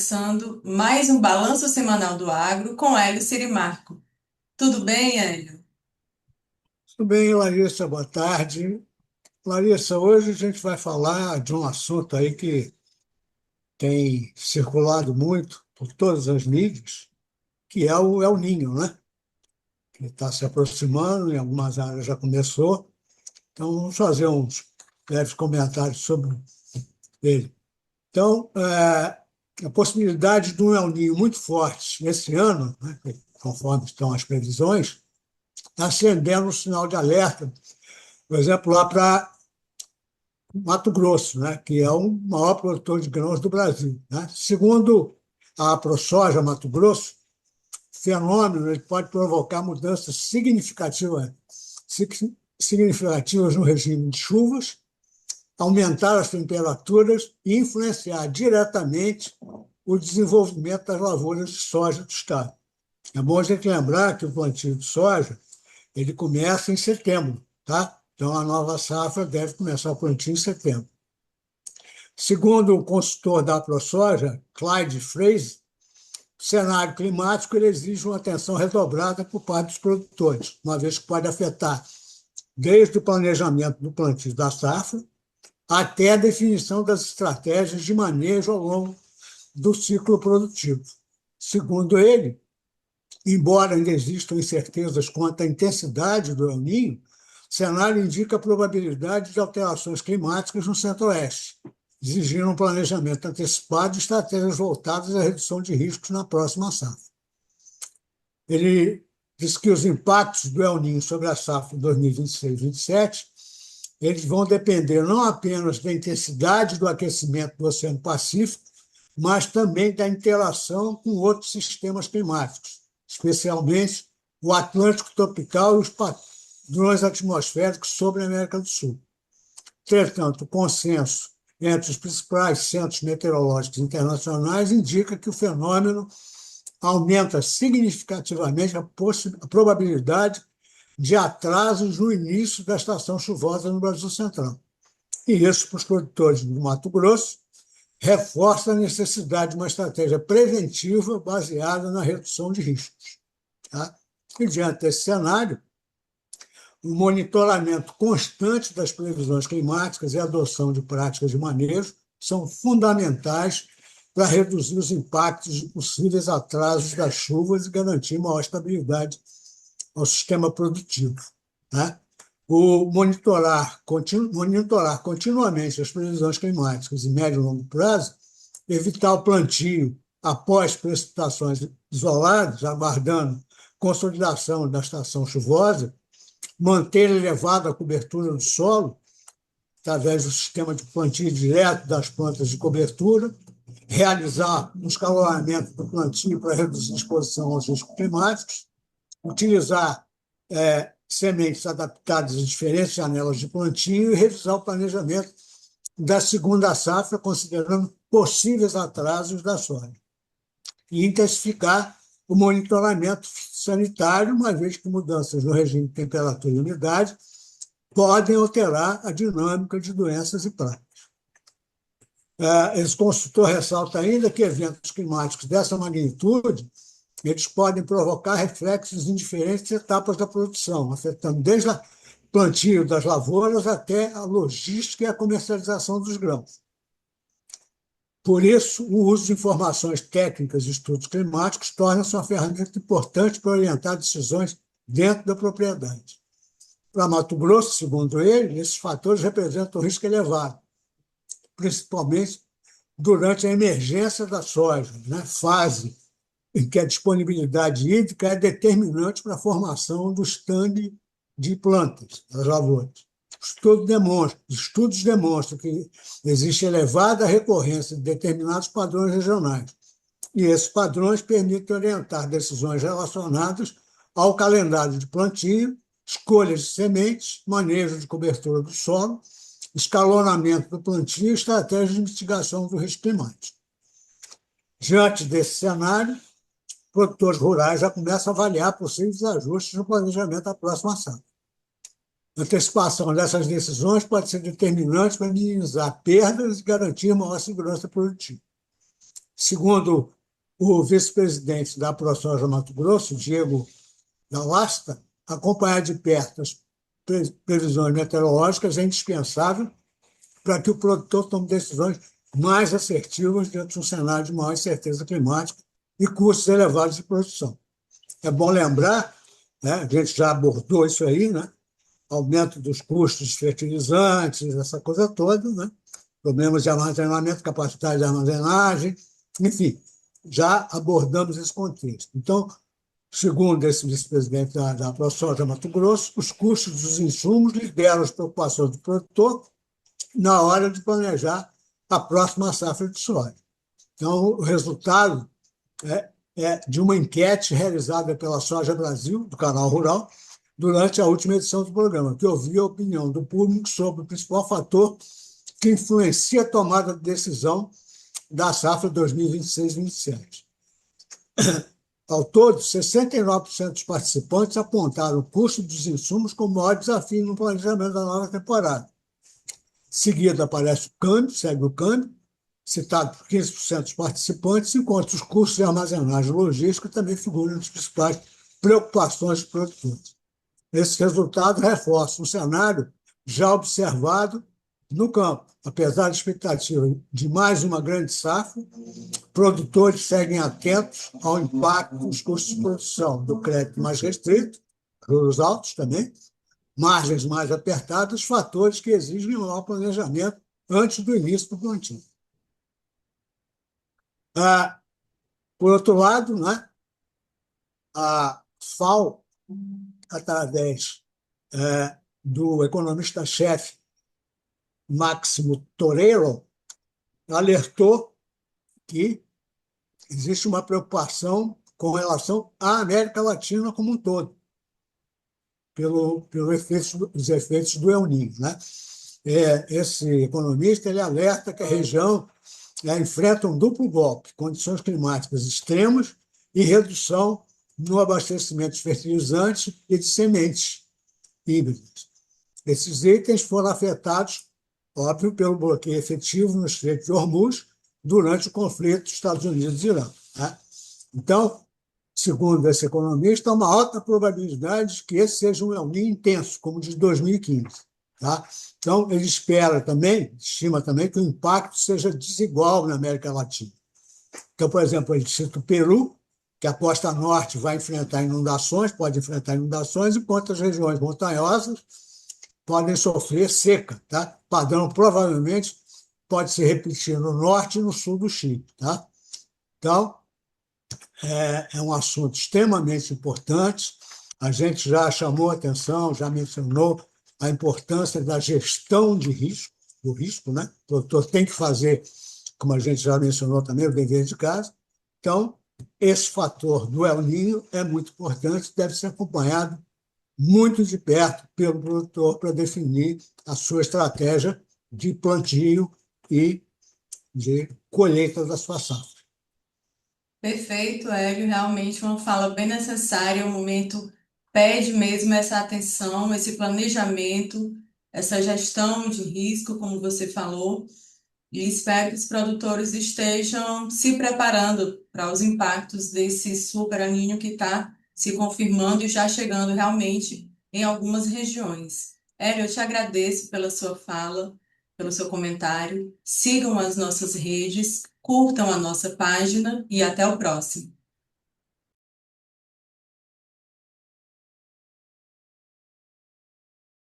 começando mais um Balanço Semanal do Agro com Hélio Sirimarco. Tudo bem, Hélio? Tudo bem, Larissa, boa tarde. Larissa, hoje a gente vai falar de um assunto aí que tem circulado muito por todas as mídias, que é o El Ninho, né? Que está se aproximando, em algumas áreas já começou. Então, vamos fazer uns breves comentários sobre ele. Então, a possibilidade de um El Ninho muito forte esse ano, né, conforme estão as previsões, está acendendo o sinal de alerta, por exemplo, lá para Mato Grosso, né, que é o maior produtor de grãos do Brasil, né? Segundo a ProSoja Mato Grosso, o fenômeno ele pode provocar mudanças significativas no regime de chuvas, aumentar as temperaturas e influenciar diretamente o desenvolvimento das lavouras de soja do estado. É bom a gente lembrar que o plantio de soja ele começa em setembro, tá? Então a nova safra deve começar o plantio em setembro. Segundo o consultor da ProSoja, Clyde Fraser, o cenário climático ele exige uma atenção redobrada por parte dos produtores, uma vez que pode afetar desde o planejamento do plantio da safra até a definição das estratégias de manejo ao longo do ciclo produtivo. Segundo ele, embora ainda existam incertezas quanto à intensidade do El Niño, o cenário indica a probabilidade de alterações climáticas no Centro-Oeste, exigindo um planejamento antecipado e estratégias voltadas à redução de riscos na próxima safra. Ele diz que os impactos do El Niño sobre a safra 2026-27 eles vão depender não apenas da intensidade do aquecimento do Oceano Pacífico, mas também da interação com outros sistemas climáticos, especialmente o Atlântico tropical e os padrões atmosféricos sobre a América do Sul. Entretanto, o consenso entre os principais centros meteorológicos internacionais indica que o fenômeno aumenta significativamente a probabilidade de atrasos no início da estação chuvosa no Brasil Central. E isso, para os produtores do Mato Grosso, reforça a necessidade de uma estratégia preventiva baseada na redução de riscos. Tá? E, diante desse cenário, o monitoramento constante das previsões climáticas e a adoção de práticas de manejo são fundamentais para reduzir os impactos de possíveis atrasos das chuvas e garantir maior estabilidade ao sistema produtivo. Né? Monitorar continuamente as previsões climáticas em médio e longo prazo, evitar o plantio após precipitações isoladas, aguardando consolidação da estação chuvosa, manter elevada a cobertura do solo, através do sistema de plantio direto das plantas de cobertura, realizar um escalonamento do plantio para reduzir a exposição aos riscos climáticos, utilizar sementes adaptadas a diferentes janelas de plantio e revisar o planejamento da segunda safra, considerando possíveis atrasos da soja. E intensificar o monitoramento sanitário, uma vez que mudanças no regime de temperatura e umidade podem alterar a dinâmica de doenças e pragas. Esse consultor ressalta ainda que eventos climáticos dessa magnitude eles podem provocar reflexos em diferentes etapas da produção, afetando desde o plantio das lavouras até a logística e a comercialização dos grãos. Por isso, o uso de informações técnicas e estudos climáticos torna-se uma ferramenta importante para orientar decisões dentro da propriedade. Para Mato Grosso, segundo ele, esses fatores representam um risco elevado, principalmente durante a emergência da soja, né? Fase em que a disponibilidade hídrica é determinante para a formação do estanque de plantas, das lavouras. Estudos demonstram que existe elevada recorrência de determinados padrões regionais, e esses padrões permitem orientar decisões relacionadas ao calendário de plantio, escolha de sementes, manejo de cobertura do solo, escalonamento do plantio e estratégias de mitigação do risco climático. Diante desse cenário, produtores rurais já começam a avaliar possíveis ajustes no planejamento da próxima safra. A antecipação dessas decisões pode ser determinante para minimizar perdas e garantir maior segurança produtiva. Segundo o vice-presidente da ProSoja Mato Grosso, Diego Galasta, acompanhar de perto as previsões meteorológicas é indispensável para que o produtor tome decisões mais assertivas dentro de um cenário de maior incerteza climática e custos elevados de produção. É bom lembrar, né, a gente já abordou isso aí, né, aumento dos custos de fertilizantes, essa coisa toda, né, problemas de armazenamento, capacidade de armazenagem, enfim, já abordamos esse contexto. Então, segundo esse vice-presidente da ProSoja Mato Grosso, os custos dos insumos lideram as preocupações do produtor na hora de planejar a próxima safra de soja. Então, o resultado é de uma enquete realizada pela Soja Brasil, do Canal Rural, durante a última edição do programa, que ouvia a opinião do público sobre o principal fator que influencia a tomada de decisão da safra 2026-27. Ao todo, 69% dos participantes apontaram o custo dos insumos como o maior desafio no planejamento da nova temporada. Seguido aparece o câmbio, segue o câmbio, citado por 15% dos participantes, enquanto os custos de armazenagem e logística também figuram nas principais preocupações dos produtores. Esse resultado reforça um cenário já observado no campo. Apesar da expectativa de mais uma grande safra, produtores seguem atentos ao impacto dos custos de produção do crédito mais restrito, juros altos também, margens mais apertadas, fatores que exigem um maior planejamento antes do início do plantio. Por outro lado, né, a FAO, através do economista-chefe Máximo Torero, alertou que existe uma preocupação com relação à América Latina como um todo, pelos efeitos do El Niño, né? Esse economista ele alerta que a região enfrenta um duplo golpe, condições climáticas extremas e redução no abastecimento de fertilizantes e de sementes híbridas. Esses itens foram afetados, óbvio, pelo bloqueio efetivo no Estreito de Hormuz durante o conflito dos Estados Unidos e Irã. Né? Então, segundo esse economista, há uma alta probabilidade de que esse seja um El Niño intenso, como o de 2015. Tá? Então, ele espera também, estima também, que o impacto seja desigual na América Latina. Então, por exemplo, ele cita o Peru, que a costa norte vai enfrentar inundações, pode enfrentar inundações, enquanto as regiões montanhosas podem sofrer seca. Tá? O padrão provavelmente pode se repetir no norte e no sul do Chile. Tá? Então, é um assunto extremamente importante. A gente já chamou atenção, já mencionou a importância da gestão de risco, do risco, né? O produtor tem que fazer, como a gente já mencionou também, o dever de casa. Então, esse fator do El Niño é muito importante, deve ser acompanhado muito de perto pelo produtor para definir a sua estratégia de plantio e de colheita da sua safra. Perfeito, Hélio. Realmente uma fala bem necessária. O momento pede mesmo essa atenção, esse planejamento, essa gestão de risco, como você falou. E espero que os produtores estejam se preparando para os impactos desse super El Niño que está se confirmando e já chegando realmente em algumas regiões. Hélio, eu te agradeço pela sua fala, pelo seu comentário. Sigam as nossas redes, curtam a nossa página e até o próximo.